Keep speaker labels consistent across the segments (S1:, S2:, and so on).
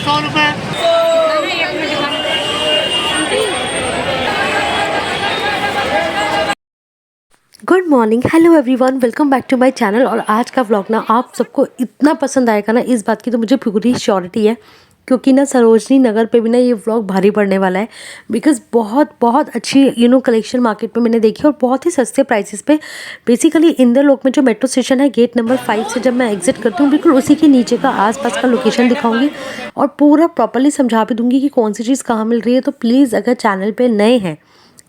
S1: 100 रुपए।
S2: Good morning, hello everyone, welcome back to my channel. और आज का व्लॉग ना आप सबको इतना पसंद आएगा ना, इस बात की तो मुझे पूरी श्योरिटी है, क्योंकि ना सरोजनी नगर पे भी ना ये व्लॉग भारी पड़ने वाला है। बिकॉज बहुत बहुत अच्छी कलेक्शन मार्केट में मैंने देखी और बहुत ही सस्ते प्राइसेस पे। बेसिकली इंद्रलोक में जो मेट्रो स्टेशन है, गेट नंबर 5 से जब मैं एग्जिट करती हूँ, बिल्कुल उसी के नीचे का आसपास का लोकेशन दिखाऊंगी और पूरा प्रॉपरली समझा भी दूंगी कि कौन सी चीज़ कहाँ मिल रही है। तो प्लीज़ अगर चैनल पर नए हैं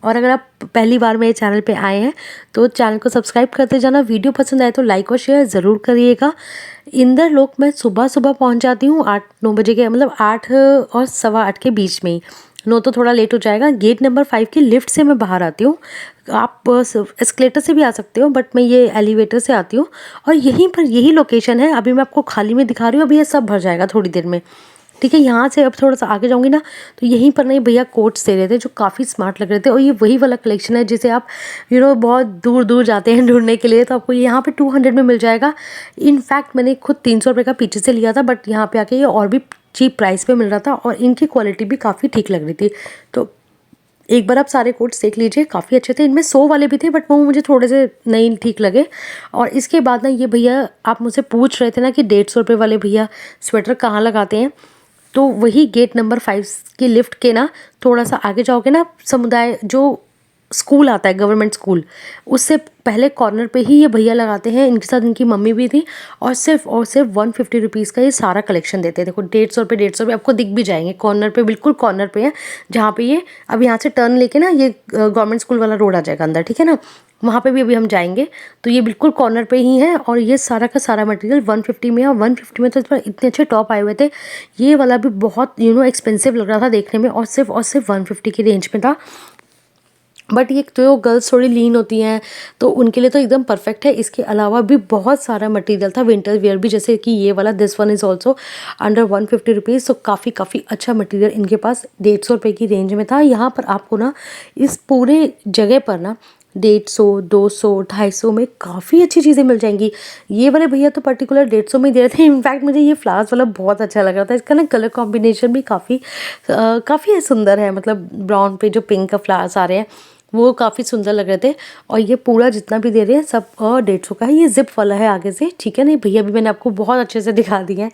S2: और अगर आप पहली बार मेरे चैनल पे आए हैं तो चैनल को सब्सक्राइब करते जाना। वीडियो पसंद आए तो लाइक और शेयर ज़रूर करिएगा। इंद्रलोक मैं सुबह सुबह पहुंच जाती हूँ 8-9 बजे के, मतलब 8 और 8:15 के बीच में ही। 9 तो थोड़ा लेट हो जाएगा। गेट नंबर 5 की लिफ्ट से मैं बाहर आती हूँ। आप एस्केलेटर से भी आ सकते हो, बट मैं ये एलिवेटर से आती हूँ। और यहीं पर यही लोकेशन है। अभी मैं आपको खाली में दिखा रही हूँ, अभी ये सब भर जाएगा थोड़ी देर में। ठीक है, यहाँ से अब थोड़ा सा आगे जाऊंगी ना, तो यहीं पर नहीं भैया कोट्स दे रहे थे जो काफ़ी स्मार्ट लग रहे थे। और ये वही वाला कलेक्शन है जिसे आप बहुत दूर दूर जाते हैं ढूंढने के लिए, तो आपको यहाँ पे 200 में मिल जाएगा। इनफैक्ट मैंने खुद 300 रुपये का पीछे से लिया था, बट यहाँ पे आके ये और भी चीप प्राइस पे मिल रहा था और इनकी क्वालिटी भी काफ़ी ठीक लग रही थी। तो एक बार आप सारे कोट्स देख लीजिए, काफ़ी अच्छे थे। इनमें 100 वाले भी थे, बट वो मुझे थोड़े से नहीं ठीक लगे। और इसके बाद ना ये भैया, आप मुझसे पूछ रहे थे ना कि 150 रुपये वाले भैया स्वेटर कहाँ लगाते हैं, तो वही गेट नंबर 5 की लिफ्ट के ना थोड़ा सा आगे जाओगे ना, समुदाय जो स्कूल आता है, गवर्नमेंट स्कूल, उससे पहले कॉर्नर पे ही ये भैया लगाते हैं। इनके साथ इनकी मम्मी भी थी। और सिर्फ 150 रुपीज़ का ये सारा कलेक्शन देते हैं। देखो 150 रुपये आपको दिख भी जाएंगे कॉर्नर पे, बिल्कुल कॉर्नर पे है जहाँ पे ये, अब यहाँ से टर्न लेके ना ये गवर्नमेंट स्कूल वाला रोड आ जाएगा अंदर, ठीक है ना, वहाँ पे भी अभी हम जाएंगे। तो ये बिल्कुल कॉर्नर पे ही है और ये सारा का सारा मटेरियल 150 में है। और 150 में तो इस पर इतने अच्छे टॉप आए हुए थे। ये वाला भी बहुत एक्सपेंसिव लग रहा था देखने में, और सिर्फ 150 की रेंज में था। बट ये जो गर्ल्स थोड़ी लीन होती हैं तो उनके लिए तो एकदम परफेक्ट है। इसके अलावा भी बहुत सारा मटेरियल था, विंटर वेयर भी, जैसे कि ये वाला, this one is also under 150 rupees. तो काफ़ी अच्छा मटेरियल इनके पास 150 रुपये की रेंज में था। यहाँ पर आपको ना इस पूरे जगह पर ना 150, 200, 250 में काफ़ी अच्छी चीज़ें मिल जाएंगी। ये वाले भैया तो पर्टिकुलर 150 में ही दे रहे थे। इनफैक्ट मुझे ये फ्लावर्स वाला बहुत अच्छा लग रहा था। इसका ना कलर कॉम्बिनेशन भी काफ़ी सुंदर है। मतलब ब्राउन पे जो पिंक का फ्लावर्स आ रहे हैं वो काफ़ी सुंदर लग रहे थे। और ये पूरा जितना भी दे रहे हैं सब 150 का है। ये जिप वाला है आगे से, ठीक है ना। भैया भी मैंने आपको बहुत अच्छे से दिखा दिए हैं।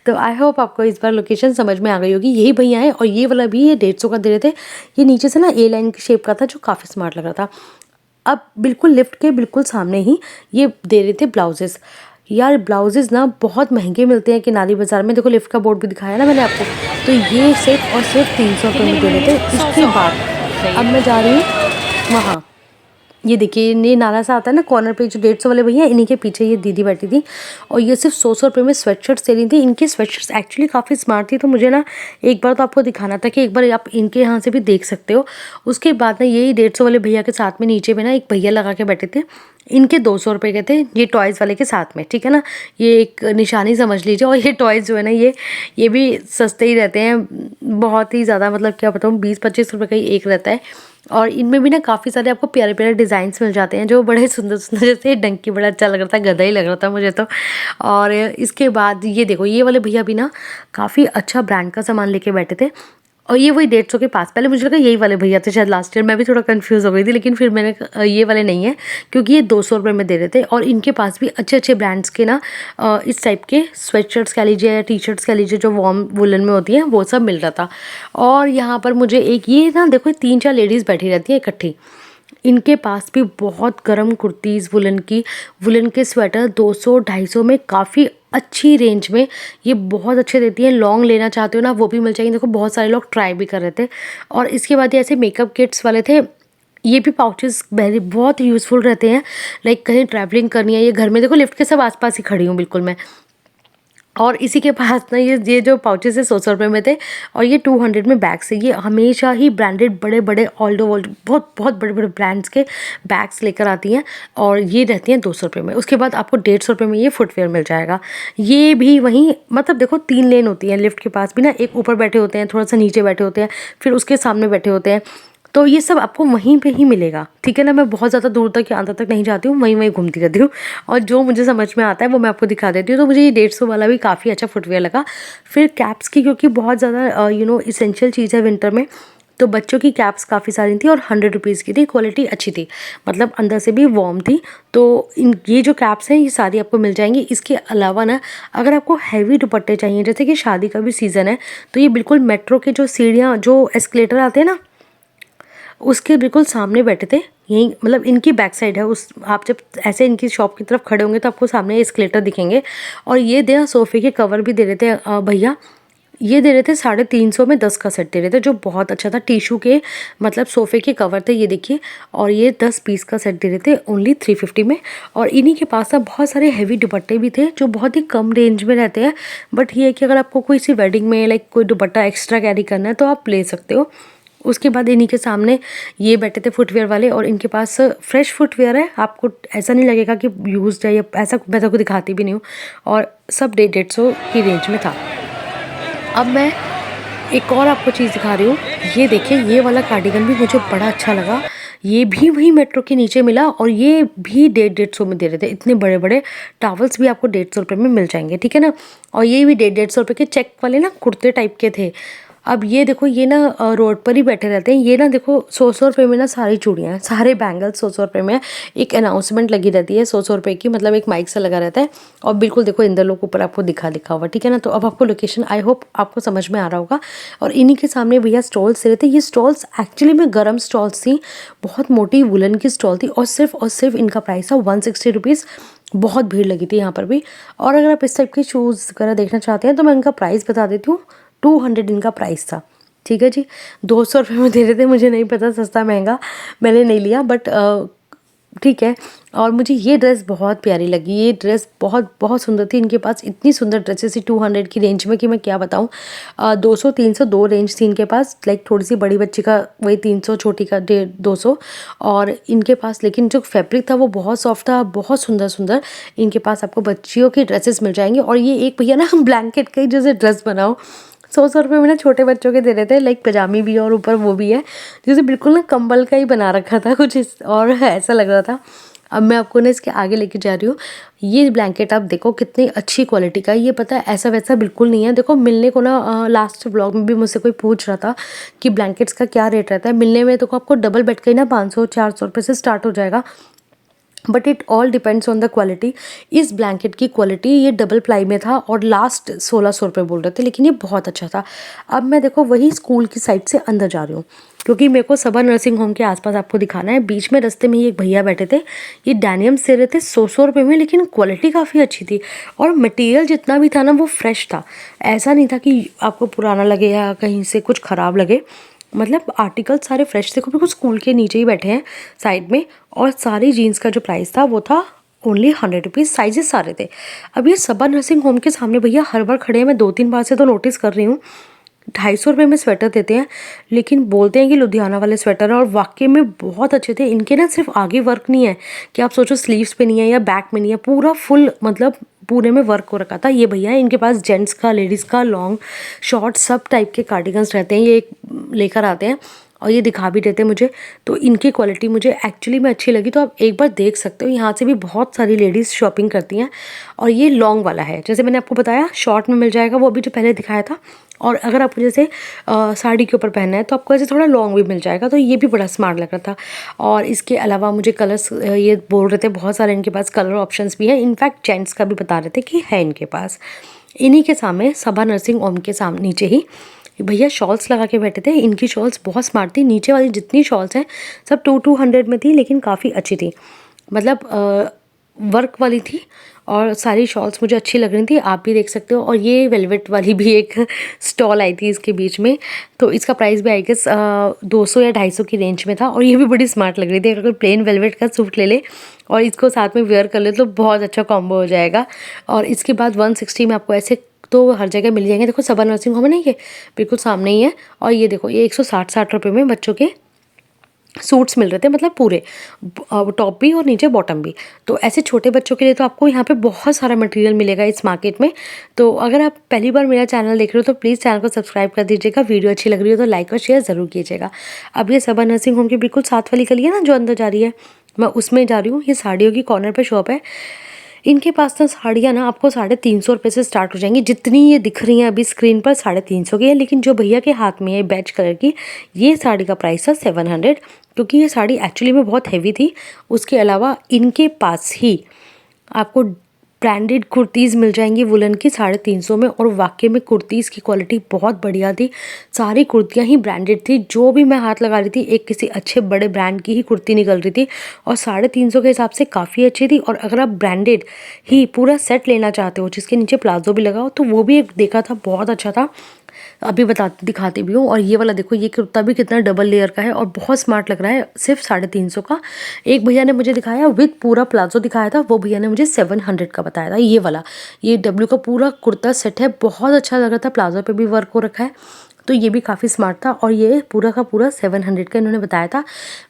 S2: तो आई होप आपको इस बार लोकेशन समझ में आ गई होगी। यही भैया है। और ये वाला भी ये 150 का दे रहे थे। ये नीचे से ना ए लाइन की शेप का था जो काफ़ी स्मार्ट लग रहा था। अब बिल्कुल लिफ्ट के बिल्कुल सामने ही ये दे रहे थे ब्लाउजेस। यार ब्लाउजेस ना बहुत महंगे मिलते हैं किनारी बाज़ार में। देखो लिफ्ट का बोर्ड भी दिखाया ना मैंने आपको। तो ये सिर्फ और सिर्फ 300 रुपये में दे रहे थे। इसके बाद अब मैं जा रही हूँ वहाँ। ये देखिए, ये नाला सा आता है ना कॉर्नर पे, जो 150 वाले भैया, इन्हीं के पीछे ये दीदी बैठी थी। और ये सिर्फ 100 रुपये में स्वेटशर्ट्स दे रही थी। इनकी स्वेटशर्ट्स एक्चुअली काफ़ी स्मार्ट थी। तो मुझे ना एक बार तो आपको दिखाना था कि एक बार आप इनके यहाँ से भी देख सकते हो। उसके बाद ना यही 150 वाले भैया के साथ में नीचे में ना एक भैया लगा के बैठे थे। इनके 200 रुपये के थे, ये टॉयज़ वाले के साथ में, ठीक है ना। ये एक निशानी समझ लीजिए। और ये टॉयज़ जो है ना, ये भी सस्ते ही रहते हैं बहुत ही ज़्यादा। मतलब क्या बताऊँ, 20-25 रुपये का ही एक रहता है। और इनमें भी ना काफ़ी सारे आपको प्यारे प्यारे डिज़ाइंस मिल जाते हैं जो बड़े सुंदर सुंदर, जैसे डंकी बड़ा अच्छा लग रहा था, गधा ही लग रहा था मुझे तो। और इसके बाद ये देखो, ये वाले भैया भी ना काफ़ी अच्छा ब्रांड का सामान लेके बैठे थे। और ये वही 150 के पास, पहले मुझे लगा यही वाले भैया थे शायद लास्ट ईयर, मैं भी थोड़ा कंफ्यूज हो गई थी। लेकिन फिर मैंने ये वाले नहीं है, क्योंकि ये 200 रुपये में दे रहे थे। और इनके पास भी अच्छे अच्छे ब्रांड्स के ना इस टाइप के स्वेटशर्ट्स कह लीजिए या टी शर्ट्स कह लीजिए, जो वार्म वुलन में होती हैं, वो सब मिल रहा था। और यहाँ पर मुझे एक ये ना देखो, 3-4 लेडीज़ बैठी रहती हैं इकट्ठी। इनके पास भी बहुत गर्म कुर्तीज़ वुलन के स्वेटर 200-250 में काफ़ी अच्छी रेंज में ये बहुत अच्छे देती हैं। लॉन्ग लेना चाहते हो ना, वो भी मिल जाएंगे। देखो बहुत सारे लोग ट्राई भी कर रहे थे। और इसके बाद ये ऐसे मेकअप किट्स वाले थे। ये भी पाउचेस बहुत यूज़फुल रहते हैं। लाइक कहीं ट्रैवलिंग करनी है, ये घर में देखो लिफ्ट के सब आसपास ही खड़ी हूँ बिल्कुल मैं। और इसी के पास ना ये जो पाउचेस है 100 रुपये में थे। और ये 200 में बैग्स है। ये हमेशा ही ब्रांडेड बड़े बड़े ऑल्डो वर्ल्ड बहुत बहुत बड़े बड़े ब्रांड्स के बैग्स लेकर आती हैं। और ये रहती हैं 200 रुपये में। उसके बाद आपको 150 रुपये में ये फुटवेयर मिल जाएगा। ये भी वहीं, मतलब देखो 3 लेन होती हैं लिफ्ट के पास भी ना। एक ऊपर बैठे होते हैं, थोड़ा सा नीचे बैठे होते हैं, फिर उसके सामने बैठे होते हैं। तो ये सब आपको वहीं पे ही मिलेगा, ठीक है ना। मैं बहुत ज़्यादा दूर तक या अंदर तक नहीं जाती हूँ, वहीं वहीं घूमती रहती हूँ और जो मुझे समझ में आता है वो मैं आपको दिखा देती हूँ। तो मुझे ये 150 वाला भी काफ़ी अच्छा फुटवियर लगा। फिर कैप्स की, क्योंकि बहुत ज़्यादा इसेंशियल चीज़ है विंटर में, तो बच्चों की कैप्स काफ़ी सारी थी और 100 रुपीज़ की थी। क्वालिटी अच्छी थी, मतलब अंदर से भी वार्म थी। तो ये जो कैप्स हैं ये सारी आपको मिल जाएंगी। इसके अलावा ना, अगर आपको हैवी दुपट्टे चाहिए, जैसे कि शादी का भी सीज़न है, तो ये बिल्कुल मेट्रो के जो सीढ़ियाँ, जो एस्केलेटर आते हैं ना, उसके बिल्कुल सामने बैठे थे। यहीं मतलब इनकी बैक साइड है, उस आप जब ऐसे इनकी शॉप की तरफ खड़े होंगे तो आपको सामने एस्केलेटर दिखेंगे। और ये दे सोफ़े के कवर भी दे रहे थे भैया। ये दे रहे थे 350 में 10 का सेट दे रहे थे, जो बहुत अच्छा था। टिशू के मतलब सोफ़े के कवर थे, ये देखिए। और ये 10 पीस का सेट दे रहे थे ओनली 350 में। और इन्हीं के पास ना बहुत सारे हैवी दुपट्टे भी थे जो बहुत ही कम रेंज में रहते हैं। बट ये है कि अगर आपको कोई सी वेडिंग में लाइक कोई दुपट्टा एक्स्ट्रा कैरी करना है तो आप ले सकते हो। उसके बाद इन्हीं के सामने ये बैठे थे फुटवियर वाले, और इनके पास फ्रेश फुटवियर है। आपको ऐसा नहीं लगेगा कि यूज्ड है या ऐसा, मैं तो दिखाती भी नहीं हूँ। और सब 150 की रेंज में था। अब मैं एक और आपको चीज़ दिखा रही हूँ। ये देखिए, ये वाला कार्डिगन भी मुझे बड़ा अच्छा लगा। ये भी वही मेट्रो के नीचे मिला और ये भी 150 में दे रहे थे। इतने बड़े बड़े टावल्स भी आपको 150 रुपये में मिल जाएंगे, ठीक है ना। और ये भी 150 रुपये के चेक वाले ना कुर्ते टाइप के थे। अब ये देखो, ये ना रोड पर ही बैठे रहते हैं। ये ना देखो 100 रुपये में ना सारी चूड़ियाँ हैं, सारे बैंगल्स 100 रुपये में। एक अनाउंसमेंट लगी रहती है 100 रुपये की, मतलब एक माइक सा लगा रहता है। और बिल्कुल देखो इंदर लोग ऊपर आपको दिखा हुआ, ठीक है ना। तो अब आपको लोकेशन आई होप आपको समझ में आ रहा होगा। और इन्हीं के सामने भैया स्टॉल्स दे रहे थे। ये स्टॉल्स एक्चुअली में गर्म स्टॉल्स थी, बहुत मोटी वुलन की स्टॉल थी। और सिर्फ इनका प्राइस था 160 रुपीज़। बहुत भीड़ लगी थी यहाँ पर भी। और अगर आप इस टाइप के शूज़ वगैरह देखना चाहते हैं तो मैं इनका प्राइस बता देती हूँ। 200 इनका प्राइस था, ठीक है जी। 200 रुपये में दे रहे थे, मुझे नहीं पता सस्ता महंगा, मैंने नहीं लिया, बट ठीक है। और मुझे ये ड्रेस बहुत प्यारी लगी। ये ड्रेस बहुत बहुत सुंदर थी। इनके पास इतनी सुंदर ड्रेसेस थी 200 की रेंज में कि मैं क्या बताऊँ। 200 300 दो रेंज थी इनके पास, लाइक थोड़ी सी बड़ी बच्ची का वही 300, छोटी का 200। और इनके पास लेकिन जो फैब्रिक था वो बहुत सॉफ्ट था, बहुत सुंदर सुंदर। इनके पास आपको बच्चियों की ड्रेसेस मिल जाएंगे। और ये एक भैया ना ब्लैंकेट का ही जैसे ड्रेस बनाओ 100 रुपये में ना छोटे बच्चों के दे रहे थे, लाइक पजामी भी और ऊपर वो भी है, जैसे बिल्कुल ना कंबल का ही बना रखा था कुछ इस, और ऐसा लग रहा था। अब मैं आपको ना इसके आगे लेके जा रही हूँ। ये ब्लैंकेट आप देखो कितनी अच्छी क्वालिटी का है। ये पता है ऐसा वैसा बिल्कुल नहीं है। देखो मिलने को ना, लास्ट व्लॉग में भी मुझसे कोई पूछ रहा था कि ब्लैंकेट्स का क्या रेट रहता है मिलने में। तो आपको डबल बेड का ही ना 500 400 रुपये से स्टार्ट हो जाएगा। But it all depends on the quality. इस ब्लैंकेट की क्वालिटी, ये डबल प्लाई में था और लास्ट 1600 रुपये बोल रहे थे, लेकिन ये बहुत अच्छा था। अब मैं देखो वही स्कूल की साइड से अंदर जा रही हूँ, क्योंकि मेरे को सबा नर्सिंग होम के आसपास आपको दिखाना है। बीच में रास्ते में ही एक भैया बैठे थे, ये डैनियम्स दे रहे थे 100 रुपये में, लेकिन क्वालिटी काफ़ी अच्छी थी। और मटेरियल जितना भी था ना वो फ्रेश था। ऐसा नहीं था कि आपको पुराना लगे या कहीं से कुछ ख़राब लगे। मतलब आर्टिकल सारे फ्रेश थे। बिल्कुल स्कूल के नीचे ही बैठे हैं साइड में। और सारी जीन्स का जो प्राइस था वो था ओनली 100 रुपीज़। साइजेस सारे थे। अब ये सबा नर्सिंग होम के सामने भैया हर बार खड़े हैं, मैं 2-3 बार से तो नोटिस कर रही हूँ। 250 रुपये में स्वेटर देते हैं, लेकिन बोलते हैं कि लुधियाना वाले स्वेटर हैं, और वाकई में बहुत अच्छे थे। इनके ना सिर्फ आगे वर्क नहीं है कि आप सोचो स्लीव्स पे नहीं है या बैक में नहीं है, पूरा फुल मतलब पूरे में वर्क हो रखा था। ये भैया इनके पास जेंट्स का, लेडीज़ का, लॉन्ग शॉर्ट सब टाइप के कार्डिगन्स रहते हैं, ये लेकर आते हैं और ये दिखा भी देते हैं मुझे। तो इनकी क्वालिटी मुझे एक्चुअली में अच्छी लगी, तो आप एक बार देख सकते हो। यहाँ से भी बहुत सारी लेडीज़ शॉपिंग करती हैं। और ये लॉन्ग वाला है, जैसे मैंने आपको बताया शॉर्ट में मिल जाएगा, वो अभी जो पहले दिखाया था। और अगर आपको जैसे साड़ी के ऊपर पहनना है तो आपको ऐसे थोड़ा लॉन्ग भी मिल जाएगा, तो ये भी बड़ा स्मार्ट लग रहा था। और इसके अलावा मुझे कलर्स, ये बोल रहे थे बहुत सारे इनके पास कलर ऑप्शंस भी हैं। इनफैक्ट जेंट्स का भी बता रहे थे कि है इनके पास। इन्हीं के सामने सबा नर्सिंग होम के सामने नीचे ही भैया शॉल्स लगा के बैठे थे। इनकी शॉल्स बहुत स्मार्ट थी। नीचे वाली जितनी शॉल्स हैं सब 200 में थी, लेकिन काफ़ी अच्छी थी, मतलब वर्क वाली थी। और सारी शॉल्स मुझे अच्छी लग रही थी, आप भी देख सकते हो। और ये वेलवेट वाली भी एक स्टॉल आई थी इसके बीच में, तो इसका प्राइस भी आई गेस 200 या 250 की रेंज में था। और ये भी बड़ी स्मार्ट लग रही थी। अगर प्लेन वेलवेट का सूट ले ले और इसको साथ में वेयर कर ले तो बहुत अच्छा कॉम्बो हो जाएगा। और इसके बाद 160 में आपको ऐसे तो हर जगह मिल जाएंगे। देखो सबा नर्सिंग होम है ना, ये बिल्कुल सामने ही है। और ये देखो ये 160 रुपये में बच्चों के सूट्स मिल रहे थे, मतलब पूरे टॉप भी और नीचे बॉटम भी। तो ऐसे छोटे बच्चों के लिए तो आपको यहाँ पे बहुत सारा मटेरियल मिलेगा इस मार्केट में। तो अगर आप पहली बार मेरा चैनल देख रहे हो तो प्लीज़ चैनल को सब्सक्राइब कर दीजिएगा, वीडियो अच्छी लग रही हो तो लाइक और शेयर ज़रूर कीजिएगा। अब ये सबा नर्सिंग होम के बिल्कुल साथ वाली गली है ना जो अंदर जा रही है, मैं उसमें जा रही हूँ। ये साड़ियों की कॉर्नर पे शॉप है। इनके पास ना साड़ियाँ ना आपको 350 रुपये से स्टार्ट हो जाएंगी। जितनी ये दिख रही हैं अभी स्क्रीन पर 350 की है, लेकिन जो भैया के हाथ में है बेज कलर की, ये साड़ी का प्राइस था 700, क्योंकि ये साड़ी एक्चुअली में बहुत हैवी थी। उसके अलावा इनके पास ही आपको ब्रांडेड कुर्तीज़ मिल जाएंगी वुलन की 350 में, और वाकई में कुर्तीज़ की क्वालिटी बहुत बढ़िया थी। सारी कुर्तियां ही ब्रांडेड थी, जो भी मैं हाथ लगा रही थी एक किसी अच्छे बड़े ब्रांड की ही कुर्ती निकल रही थी, और 350 के हिसाब से काफ़ी अच्छी थी। और अगर आप ब्रांडेड ही पूरा सेट लेना चाहते हो जिसके नीचे प्लाजो भी लगाओ, तो वो भी एक देखा था, बहुत अच्छा था। अभी दिखाती भी हूँ। और ये वाला देखो, ये कुर्ता भी कितना डबल लेयर का है और बहुत स्मार्ट लग रहा है, सिर्फ 350 का। एक भैया ने मुझे दिखाया विद पूरा प्लाजो दिखाया था, वो भैया ने मुझे 700 का बताया था। ये वाला, ये डब्ल्यू का पूरा कुर्ता सेट है, बहुत अच्छा लग रहा था, प्लाजो पे भी वर्क हो रखा है, तो ये भी काफ़ी स्मार्ट था। और ये पूरा का पूरा 700 का इन्होंने बताया था।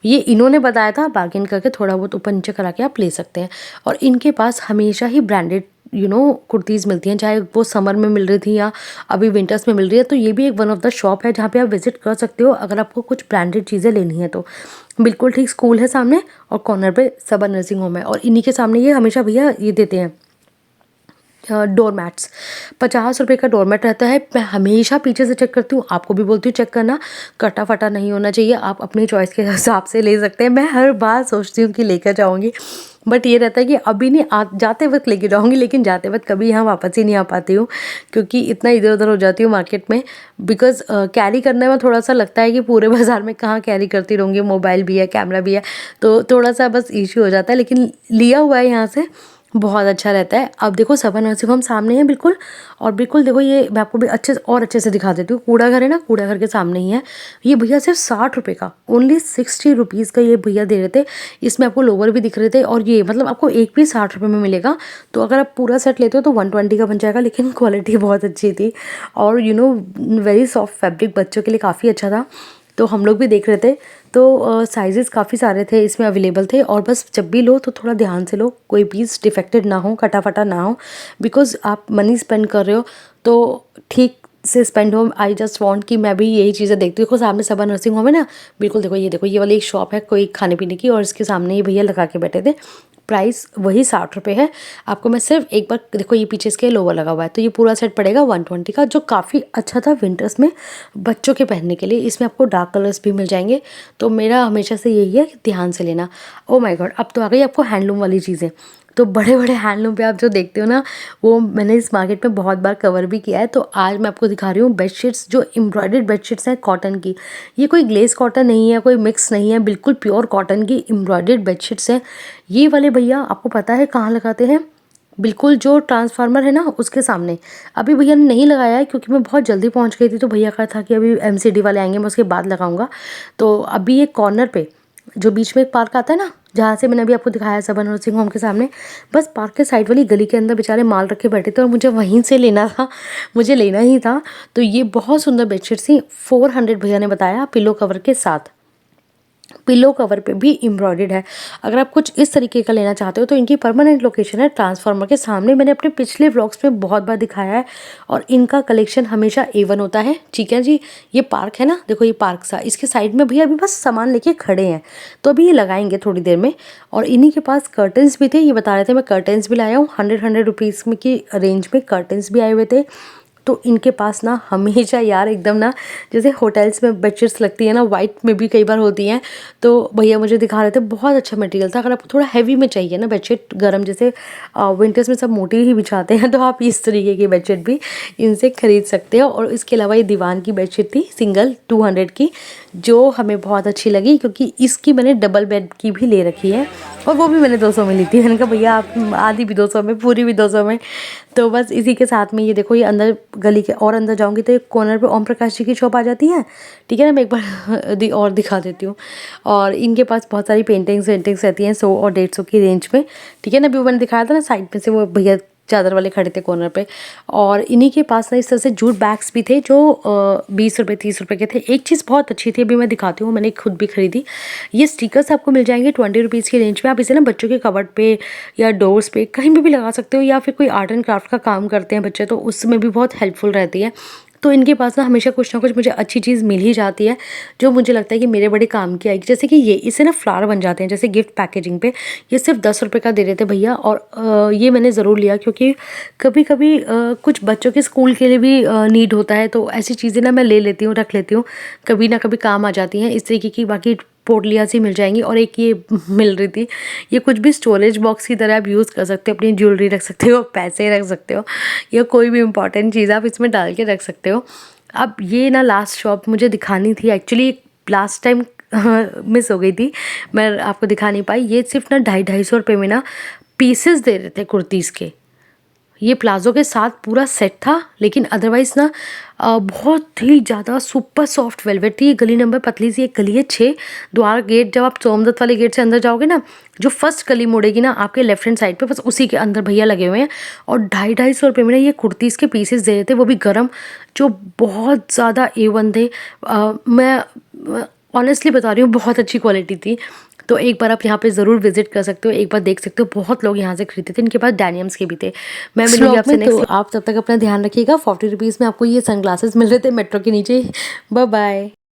S2: ये इन्होंने बताया था, बार्गेन करके थोड़ा बहुत ऊपर नीचे करा के आप ले सकते हैं। और इनके पास हमेशा ही ब्रांडेड कुर्तीज़ मिलती हैं, चाहे वो समर में मिल रही थी या अभी विंटर्स में मिल रही है। तो ये भी एक वन ऑफ द शॉप है जहाँ पे आप विजिट कर सकते हो अगर आपको कुछ ब्रांडेड चीज़ें लेनी है तो। बिल्कुल ठीक स्कूल है सामने, और कॉर्नर पे सबा नर्सिंग होम है, और इन्हीं के सामने ये हमेशा भैया ये देते हैं डोर मैट्स। 50 रुपये का डोर मैट रहता है। मैं हमेशा पीछे से चेक करती हूँ, आपको भी बोलती हूँ चेक करना, कटा फटा नहीं होना चाहिए। आप अपनी चॉइस के हिसाब से ले सकते हैं। मैं हर बार सोचती हूँ कि लेकर जाऊँगी, बट ये रहता है कि अभी नहीं, जाते वक्त लेके जाऊँगी, लेकिन जाते वक्त कभी यहाँ वापस ही नहीं आ पाती हूँ, क्योंकि इतना इधर उधर हो जाती हूँ मार्केट में। बिकॉज कैरी करने में थोड़ा सा लगता है कि पूरे बाज़ार में कहाँ कैरी करती रहूँगी, मोबाइल भी है, कैमरा भी है, तो थोड़ा सा बस इशू हो जाता है। लेकिन लिया हुआ है यहाँ से, बहुत अच्छा रहता है। अब देखो सबा नर्सिंग होम सामने है बिल्कुल, और बिल्कुल देखो, ये मैं आपको भी अच्छे से दिखा देती हूँ। कूड़ा घर है ना, कूड़ा घर के सामने ही है। ये भैया सिर्फ 60 रुपये का, ओनली 60 रुपीज़ का ये भैया दे रहे थे। इसमें आपको लोवर भी दिख रहे थे, और ये मतलब आपको एक भी 60 रुपये में मिलेगा। तो अगर आप पूरा सेट लेते हो तो 120 का बन जाएगा, लेकिन क्वालिटी बहुत अच्छी थी, और वेरी सॉफ्ट फैब्रिक, बच्चों के लिए काफ़ी अच्छा था। तो हम लोग भी देख रहे थे, तो साइजेस काफ़ी सारे थे इसमें अवेलेबल थे। और बस जब भी लो तो थोड़ा ध्यान से लो, कोई पीस डिफेक्टेड ना हो, कटा फटा ना हो, बिकॉज आप मनी स्पेंड कर रहे हो तो ठीक से स्पेंड हो। आई जस्ट वांट कि मैं भी यही चीज़ें देखती हूँ। देखो सामने सबा नर्सिंग होम है ना, बिल्कुल देखो, ये वाली एक शॉप है कोई खाने पीने की, और इसके सामने ये भैया लगा के बैठे थे। प्राइस वही 60 रुपये है। आपको मैं सिर्फ एक बार देखो, ये पीछे इसके लोवर लगा हुआ है, तो ये पूरा सेट पड़ेगा 120 का, जो काफ़ी अच्छा था विंटर्स में बच्चों के पहनने के लिए। इसमें आपको डार्क कलर्स भी मिल जाएंगे। तो मेरा हमेशा से यही है कि ध्यान से लेना। ओ माय गॉड, अब तो आ गई आपको हैंडलूम वाली चीज़ें। तो बड़े बड़े हैंडलूम पे आप जो देखते हो ना, वो मैंने इस मार्केट में बहुत बार कवर भी किया है। तो आज मैं आपको दिखा रही हूँ बेडशीट्स, जो एम्ब्रॉयडर्ड बेडशीट्स हैं कॉटन की। ये कोई ग्लेस कॉटन नहीं है, कोई मिक्स नहीं है, बिल्कुल प्योर कॉटन की एम्ब्रॉयडर्ड बेडशीट्स हैं। ये वाले भैया आपको पता है कहाँ लगाते हैं? बिल्कुल जो ट्रांसफार्मर है ना उसके सामने। अभी भैया ने नहीं लगाया है क्योंकि मैं बहुत जल्दी पहुंच गई थी, तो भैया का था कि अभी एमसीडी वाले आएंगे, मैं उसके बाद लगाऊंगा। तो अभी एक कॉर्नर पे जो बीच में एक पार्क आता है ना, जहाँ से मैंने अभी आपको दिखाया सबा नर्सिंग होम के सामने, बस पार्क के साइड वाली गली के अंदर बेचारे माल रखे बैठे थे, और मुझे वहीं से लेना था, मुझे लेना ही था। तो ये बहुत सुंदर बेडशीट थी, 400 भैया ने बताया, पिलो कवर के साथ। पिलो कवर पे भी एम्ब्रॉयडर्ड है। अगर आप कुछ इस तरीके का लेना चाहते हो तो इनकी परमानेंट लोकेशन है ट्रांसफार्मर के सामने। मैंने अपने पिछले व्लॉग्स में बहुत बार दिखाया है, और इनका कलेक्शन हमेशा A1 होता है। ठीक है जी, ये पार्क है ना, देखो ये पार्क सा, इसके साइड में भैया अभी बस सामान लेके खड़े हैं, तो अभी ये लगाएंगे थोड़ी देर में। और इन्हीं के पास कर्टन्स भी थे, ये बता रहे थे, मैं कर्टन्स भी लाया हूँ 100 रुपीज़ में की रेंज में कर्टन्स भी आए हुए थे। तो इनके पास ना हमेशा यार एकदम ना, जैसे होटल्स में बेडशीट्स लगती है ना, वाइट में भी कई बार होती हैं, तो भैया मुझे दिखा रहे थे, बहुत अच्छा मटेरियल था। अगर आपको थोड़ा हैवी में चाहिए ना बेडशीट, गर्म, जैसे विंटर्स में सब मोटी ही बिछाते हैं, तो आप इस तरीके की बेडशीट भी इनसे ख़रीद सकते हो। और इसके अलावा ये दीवान की बेडशीट थी सिंगल 200 की, जो हमें बहुत अच्छी लगी, क्योंकि इसकी मैंने डबल बेड की भी ले रखी है, और वो भी मैंने 200 में ली थी। मैंने कहा भैया आप आधी भी 200 में, पूरी भी 200 में। तो बस इसी के साथ में ये देखो, ये अंदर गली के और अंदर जाऊंगी तो एक कॉर्नर पे ओम प्रकाश जी की शॉप आ जाती है। ठीक है ना, मैं एक बार और दिखा देती हूँ। और इनके पास बहुत सारी पेंटिंग्स रहती हैं 100 और 150 की रेंज में। ठीक है ना, अभी वो मैंने दिखाया था ना साइड में से, वो भैया चादर वाले खड़े थे कॉर्नर पे, और इन्हीं के पास ना इस तरह से जूट बैग्स भी थे जो 20 रुपये 30 रुपये के थे। एक चीज़ बहुत अच्छी थी, अभी मैं दिखाती हूँ, मैंने खुद भी खरीदी। ये स्टिकर्स आपको मिल जाएंगे 20 रुपीज़ की रेंज में। आप इसे ना बच्चों के कबर्ड पे या डोर्स पे कहीं भी लगा सकते हो, या फिर कोई आर्ट एंड क्राफ्ट का काम करते हैं बच्चे तो उसमें भी बहुत हेल्पफुल रहती है। तो इनके पास ना हमेशा कुछ ना कुछ मुझे अच्छी चीज़ मिल ही जाती है जो मुझे लगता है कि मेरे बड़े काम की आएगी। जैसे कि ये इससे ना फ्लावर बन जाते हैं, जैसे गिफ्ट पैकेजिंग पे ये सिर्फ 10 रुपये का दे रहे थे भैया, और ये मैंने ज़रूर लिया क्योंकि कभी कभी कुछ बच्चों के स्कूल के लिए भी नीड होता है, तो ऐसी चीज़ें ना मैं ले लेती हूँ, रख लेती हूँ, कभी ना कभी काम आ जाती हैं इस तरीके की। बाकी पोटलियाँ सी मिल जाएंगी, और एक ये मिल रही थी, ये कुछ भी स्टोरेज बॉक्स की तरह आप यूज़ कर सकते हो, अपनी ज्वेलरी रख सकते हो, पैसे रख सकते हो, या कोई भी इंपॉर्टेंट चीज़ आप इसमें डाल के रख सकते हो। अब ये ना लास्ट शॉप मुझे दिखानी थी, एक्चुअली लास्ट टाइम मिस हो गई थी, मैं आपको दिखा नहीं पाई। ये सिर्फ ना 250-250 रुपये में ना पीसेस दे रहे थे कुर्तीज़ के। ये प्लाज़ो के साथ पूरा सेट था, लेकिन अदरवाइज़ ना बहुत ही ज़्यादा सुपर सॉफ्ट वेलवेट थी। ये गली नंबर, पतली सी एक गली है 6 द्वार गेट, जब आप सोमदत्त वाले गेट से अंदर जाओगे ना, जो फर्स्ट गली मुड़ेगी ना आपके लेफ्ट हैंड साइड पे, बस उसी के अंदर भैया लगे हुए हैं। और 250-250 रुपये में ना ये कुर्तीज़ के पीसेस दे रहे थे, वो भी गर्म, जो बहुत ज़्यादा A1 थे। मैं ऑनेस्टली बता रही हूँ, बहुत अच्छी क्वालिटी थी। तो एक बार आप यहाँ पे ज़रूर विजिट कर सकते हो, एक बार देख सकते हो। बहुत लोग यहाँ से खरीदते थे, इनके पास डेनियम्स के भी थे। मैं मिलूंगी आपसे नेक्स्ट। तो आप तब तक अपना ध्यान रखिएगा। 40 रुपीज़ में आपको ये सनग्लासेस मिल रहे थे मेट्रो के नीचे। Bye bye.